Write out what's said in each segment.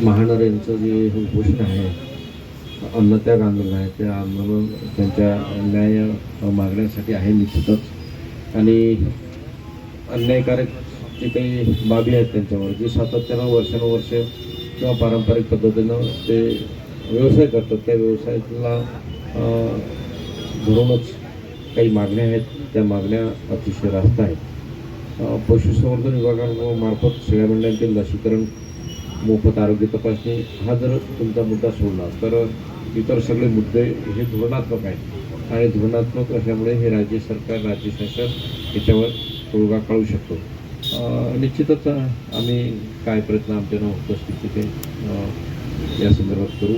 महानर यांचं जे हे उपोषण आहे, अन्नत्याग आंदोलन आहे, ते आंदोलन त्यांच्या न्याय मागण्यासाठी आहे निश्चितच. आणि अन्यायकारक जे काही बाबी आहेत त्यांच्यावर, जे सातत्यानं वर्षानुवर्ष किंवा पारंपरिक पद्धतीनं ते व्यवसाय करतात, त्या व्यवसायाला धरूनच काही मागण्या आहेत. त्या मागण्या अतिशय रास्त आहेत. पशुसंवर्धन विभागामार्फत शेळ्या मेंढ्यांतील लसीकरण, मोफत आरोग्य तपासणी हा जर तुमचा मुद्दा सोडला तर इतर सगळे मुद्दे हे धोरणात्मक आहेत. आणि धोरणात्मक असल्यामुळे हे राज्य सरकार, राज्य शासन याच्यावर तोडगा काढू शकतो. निश्चितच आम्ही काय प्रयत्न आमच्यानं होत असतील ते या संदर्भात करू.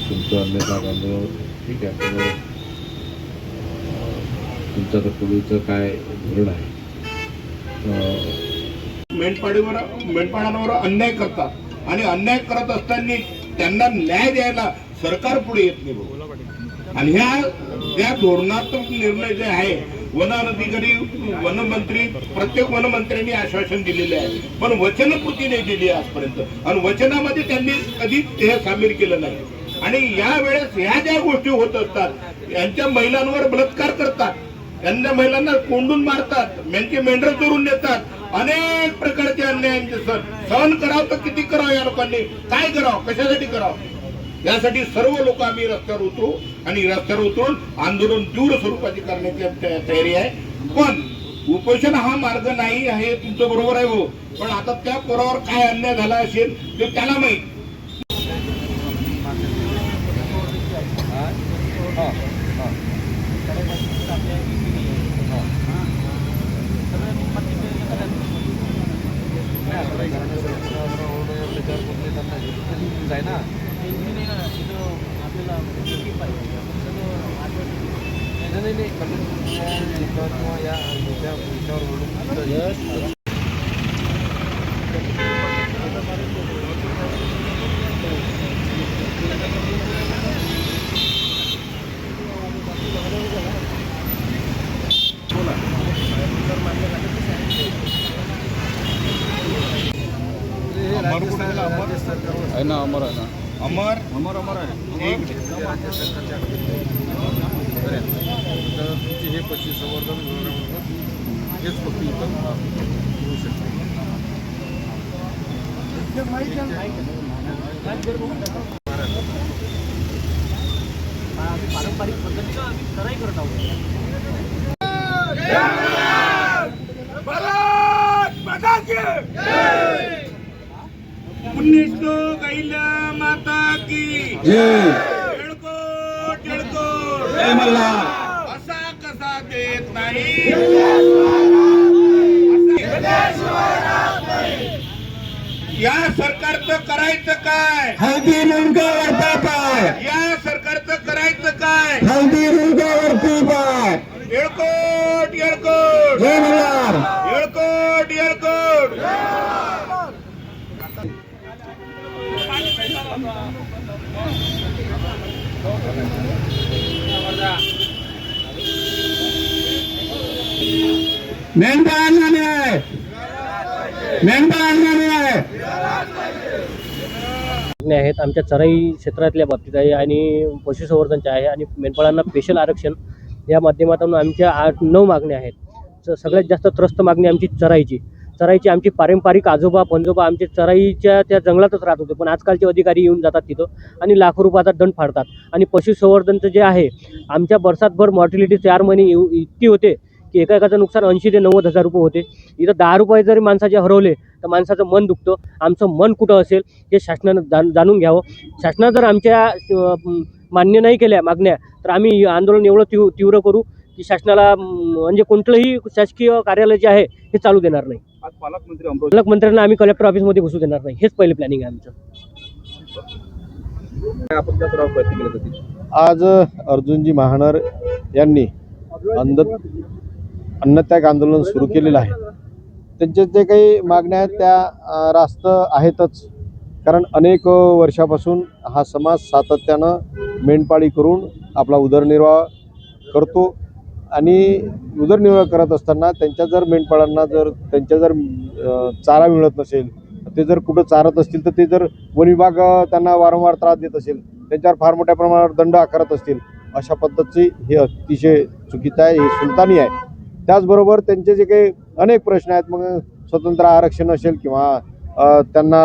तुमचं अन्य आंदोलन ठीक आहे, पण तुमचं तर पुढचं काय धोरण आहे? मेंढपाळांवर अन्याय करतात आणि अन्याय करत असताना त्यांना न्याय द्यायला सरकार पुढे येत नाही. आणि ह्या धोरणात्मक निर्णय जे आहे, वन अधिकारी, वनमंत्री, प्रत्येक वनमंत्र्यांनी आश्वासन दिलेले आहे, पण वचनपूर्ती नाही दिली आजपर्यंत. आणि वचनामध्ये त्यांनी कधी हे सामील केलं नाही. आणि या वेळेस ह्या ज्या गोष्टी होत असतात, यांच्या महिलांवर बलात्कार करतात, यांना महिलांना कोंडून मारतात, त्यांचे मेंढर चोरून नेतात, अनेक प्रकारचे अन्यायांचे सहन करावं तर किती करावं, या लोकांनी काय करावं, कशासाठी करावं, यासाठी सर्व लोक आम्ही रस्त्यावर उतरू आणि रस्त्यावर उतरून आंदोलन तीव्र स्वरूपाची करण्याची तयारी आहे. पण उपोषण हा मार्ग नाही आहे, तुमचं बरोबर आहे हो, पण आता त्या पोरावर काय अन्याय झाला असेल ते त्याला माहित. आहे ना, अमर आहे ना, अमर अमर अमर आहे. राज्य सरकारच्या तर तुमचे हे पशुसंवर्धन विभागामार्फत हेच फक्त इथं होऊ शकते. पारंपरिक पद्धतीनं आम्ही चराई करत आहोत. पुण्यश्लो गाईला माता की जळकोट जळकोट असा कसा देत नाही, या सरकारचं करायचं काय, हळदी मुंगावरती पाय, या सरकारचं करायचं काय, हळदी मुंगावरती पाय, येळकोट येळकोट जय मल्हार. येळकोट येळकोट. मेंढपाळांना न्याय, मेंढपाळांना न्याय. आहेत आमच्या चराई क्षेत्रातल्या बाबतीत आहे आणि पशुसंवर्धनच्या आहे आणि मेंढपाळांना स्पेशल आरक्षण या माध्यमातून आमच्या 8-9 मागण्या आहेत. सगळ्यात जास्त त्रस्त मागणी आमची चराईची आमची पारंपरिक आजोबा पंजोबा आमचे चराईच्या त्या जंगलातच राहत होते, पण आजकालचे अधिकारी येऊन जातात तिथं आणि लाखो रुपयाचा दंड फाडतात. आणि पशुसंवर्धनचं जे आहे, आमच्या वर्षातभर मॉर्टिलिटी 4 महिने इतकी होते की एकाचं नुकसान 80 ते 90 हजार रुपये होते. इथं 10 रुपये जरी माणसाचे हरवले तर माणसाचं मन दुखतं. आमचं मन कुठं असेल हे शासनानं जाणून घ्यावं. शासनानं जर आमच्या मान्य नाही केल्या मागण्या तर आम्ही आंदोलन एवढं तीव्र करू की शासनाला म्हणजे कोणतंही शासकीय कार्यालय जे आहे हे चालू देणार नाही. आज पालकमंत्री पालकमंत्र्यांना आम्ही कलेक्टर ऑफिसमध्ये घुसू देणार नाही. हेच पहिले प्लॅनिंग आहे आमचं. आपण त्या प्रयत्न केले होते. आज अर्जुनजी महानर यांनी अन्नत्याग आंदोलन सुरू केलेलं आहे. त्यांचे जे काही मागण्या आहेत त्या रास्त आहेतच, कारण अनेक वर्षापासून हा समाज सातत्यानं मेंढपाळी करून आपला उदरनिर्वाह करतो आणि उदरनिर्वाह करत असताना त्यांच्या जर मेंढपाळांना जर चारा मिळत नसेल, ते जर कुठं चारत असतील तर ते जर वन विभाग त्यांना वारंवार त्रास देत असेल, त्यांच्यावर फार मोठ्या प्रमाणावर दंड आकारत असतील, अशा पद्धतीची हे अतिशय चुकीचं आहे, हे सुलतानी आहे. त्याचबरोबर त्यांचे जे काही अनेक प्रश्न आहेत, मग स्वतंत्र आरक्षण असेल किंवा त्यांना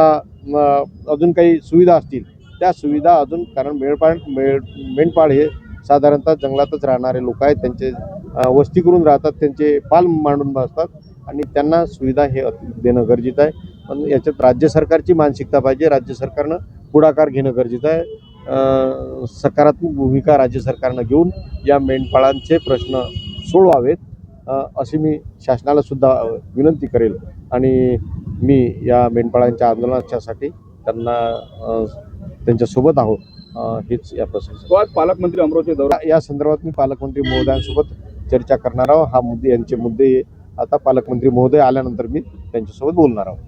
अजून काही सुविधा असतील, त्या सुविधा अजून, कारण मेंढपाळ हे साधारणतः जंगलातच राहणारे लोक आहेत, त्यांचे वस्ती करून राहतात, त्यांचे पाल मांडून बसतात आणि त्यांना सुविधा हे देणं गरजेचं आहे. पण याच्यात राज्य सरकारची मानसिकता पाहिजे, राज्य सरकारनं पुढाकार घेणं गरजेचं आहे. सकारात्मक भूमिका राज्य सरकारनं घेऊन या मेंढपाळांचे प्रश्न सोडवावेत, अशी मी शासनाला सुद्धा विनंती करेल. आणि मी या मेंढपाळांच्या आंदोलनाच्यासाठी त्यांच्यासोबत आहोत, हेच या प्रश्नाचं. तो आज पालकमंत्री अमरावती दौरा या संदर्भात मी पालकमंत्री महोदयांसोबत चर्चा करणार आहोत. यांचे मुद्दे आता पालकमंत्री महोदय आल्यानंतर मी त्यांच्यासोबत बोलणार आहोत.